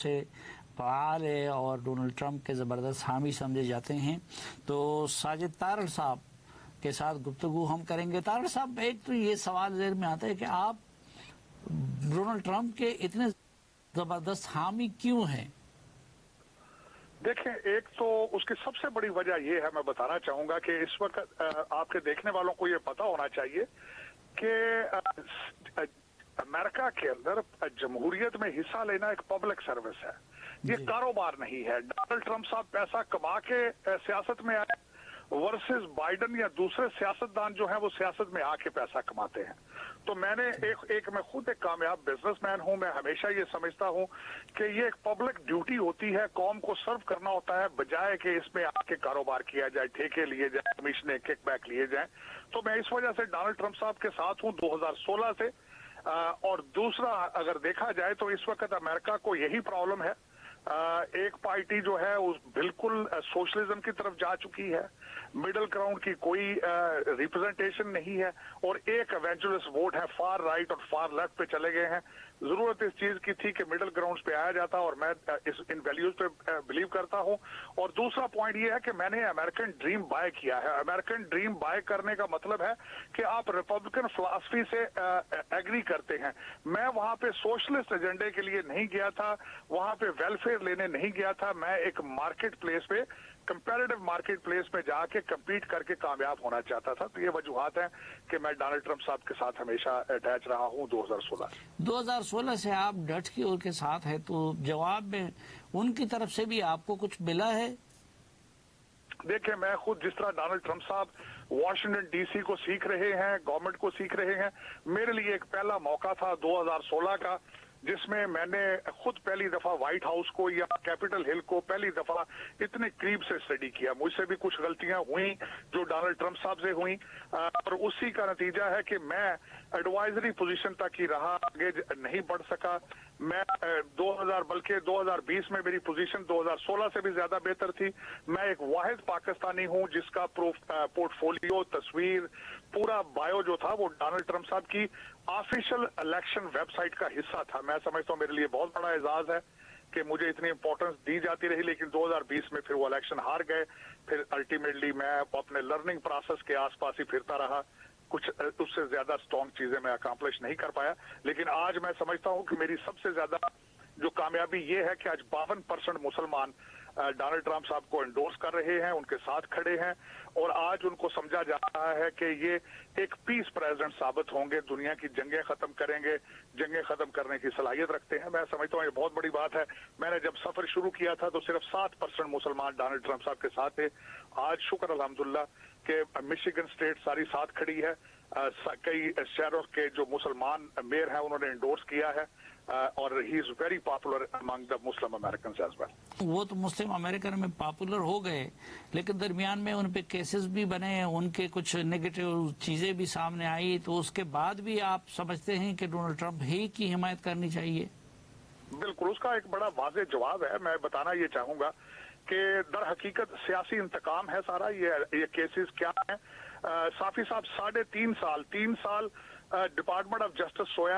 سے فعال ہے اور ڈونلڈ ٹرمپ کے زبردست حامی سمجھے جاتے ہیں. تو ساجد تارڑ صاحب کے ساتھ گفتگو ہم کریں گے. تارڑ صاحب، ایک تو یہ سوال ذہن میں آتا ہے کہ آپ ڈونلڈ ٹرمپ کے اتنے زبردست حامی کیوں ہیں؟ دیکھیں، ایک تو اس کی سب سے بڑی وجہ یہ ہے، میں بتانا چاہوں گا کہ اس وقت آپ کے دیکھنے والوں کو یہ پتا ہونا چاہیے کہ امریکہ کے اندر جمہوریت میں حصہ لینا ایک پبلک سروس ہے، یہ کاروبار نہیں ہے. ڈونلڈ ٹرمپ صاحب پیسہ کما کے سیاست میں آئے ورسز بائیڈن یا دوسرے سیاستدان جو ہیں وہ سیاست میں آ کے پیسہ کماتے ہیں. تو میں نے میں خود ایک کامیاب بزنس مین ہوں. میں ہمیشہ یہ سمجھتا ہوں کہ یہ ایک پبلک ڈیوٹی ہوتی ہے، قوم کو سرو کرنا ہوتا ہے، بجائے کہ اس میں آ کے کاروبار کیا جائے، ٹھیکے لیے جائیں، کمیشن کک بیک لیے جائیں. تو میں اس وجہ سے ڈونلڈ ٹرمپ صاحب کے ساتھ ہوں 2016 سے. اور دوسرا اگر دیکھا جائے تو اس وقت امریکہ کو یہی پرابلم ہے، ایک پارٹی جو ہے اس بالکل سوشلزم کی طرف جا چکی ہے، مڈل گراؤنڈ کی کوئی ریپرزنٹیشن نہیں ہے، اور ایک ایونچولس ووٹ ہے، فار رائٹ اور فار لیفٹ پہ چلے گئے ہیں. ضرورت اس چیز کی تھی کہ مڈل گراؤنڈ پہ آیا جاتا، اور میں ان ویلیوز پہ بلیو کرتا ہوں. اور دوسرا پوائنٹ یہ ہے کہ میں نے امریکن ڈریم بائی کیا ہے. امریکن ڈریم بائی کرنے کا مطلب ہے کہ آپ ریپبلکن فلاسفی سے ایگری کرتے ہیں. میں وہاں پہ سوشلسٹ ایجنڈے کے لیے نہیں گیا تھا، وہاں پہ ویلفیئر لینے نہیں گیا تھا. میں ایک مارکیٹ پلیس پہ، کمپیریٹو مارکیٹ پلیس میں جا کے کمپیٹ کر کے کامیاب ہونا چاہتا تھا. تو یہ وجوہات ہیں کہ میں ڈونلڈ ٹرمپ صاحب کے ساتھ ہمیشہ اٹیچ رہا ہوں. 2016 سے آپ ڈٹ کے ان کے ساتھ ہیں، تو جواب میں ان کی طرف سے بھی آپ کو کچھ ملا ہے؟ دیکھیں، میں خود جس طرح ڈونلڈ ٹرمپ صاحب واشنگٹن ڈی سی کو سیکھ رہے ہیں، گورنمنٹ کو سیکھ رہے ہیں، میرے لیے ایک پہلا موقع تھا 2016 کا، جس میں میں نے خود پہلی دفعہ وائٹ ہاؤس کو یا کیپٹل ہل کو پہلی دفعہ اتنے قریب سے اسٹڈی کیا. مجھ سے بھی کچھ غلطیاں ہوئیں جو ڈونلڈ ٹرمپ صاحب سے ہوئیں، اور اسی کا نتیجہ ہے کہ میں ایڈوائزری پوزیشن تک ہی رہا، آگے نہیں بڑھ سکا. میں 2020 میں میری پوزیشن 2016 سے بھی زیادہ بہتر تھی. میں ایک واحد پاکستانی ہوں جس کا پورٹ فولیو، تصویر، پورا بایو جو تھا وہ ڈونلڈ ٹرمپ صاحب کی آفیشل الیکشن ویب سائٹ کا حصہ تھا. میں سمجھتا ہوں میرے لیے بہت بڑا اعزاز ہے کہ مجھے اتنی امپورٹنس دی جاتی رہی. لیکن 2020 میں پھر وہ الیکشن ہار گئے. پھر الٹیمیٹلی میں اپنے لرننگ پروسیس کے آس پاس ہی پھرتا رہا. کچھ اس سے زیادہ سٹرونگ چیزیں میں اکامپلش نہیں کر پایا. لیکن آج میں سمجھتا ہوں کہ میری سب سے زیادہ جو کامیابی یہ ہے کہ آج 52% مسلمان ڈونلڈ ٹرمپ صاحب کو انڈورس کر رہے ہیں، ان کے ساتھ کھڑے ہیں، اور آج ان کو سمجھا جا رہا ہے کہ یہ ایک پیس پریزیڈنٹ ثابت ہوں گے، دنیا کی جنگیں ختم کریں گے، جنگیں ختم کرنے کی صلاحیت رکھتے ہیں. میں سمجھتا ہوں یہ بہت بڑی بات ہے. میں نے جب سفر شروع کیا تھا تو صرف 7% مسلمان ڈونلڈ ٹرمپ صاحب کے ساتھ تھے. آج شکر الحمدللہ کہ مشیگن اسٹیٹ ساری ساتھ کھڑی ہے. کئی شہروں کے جو مسلمان میئر ہیں انہوں نے انڈورس کیا ہے، اور he is very popular among the Muslim Americans as well. وہ تو مسلم امریکن میں پاپولر ہو گئے، لیکن درمیان میں ان پہ کیسز بھی بنے، ان کے کچھ نیگیٹو چیزیں بھی سامنے آئی. تو اس کے بعد بھی آپ سمجھتے ہیں کہ ڈونلڈ ٹرمپ ہی کی حمایت کرنی چاہیے؟ بالکل، اس کا ایک بڑا واضح جواب ہے. میں بتانا یہ چاہوں گا کہ در حقیقت سیاسی انتقام ہے سارا. یہ کیسز کیا ہیں؟ صافی صاحب 3.5 سال ڈپارٹمنٹ آف جسٹس سویا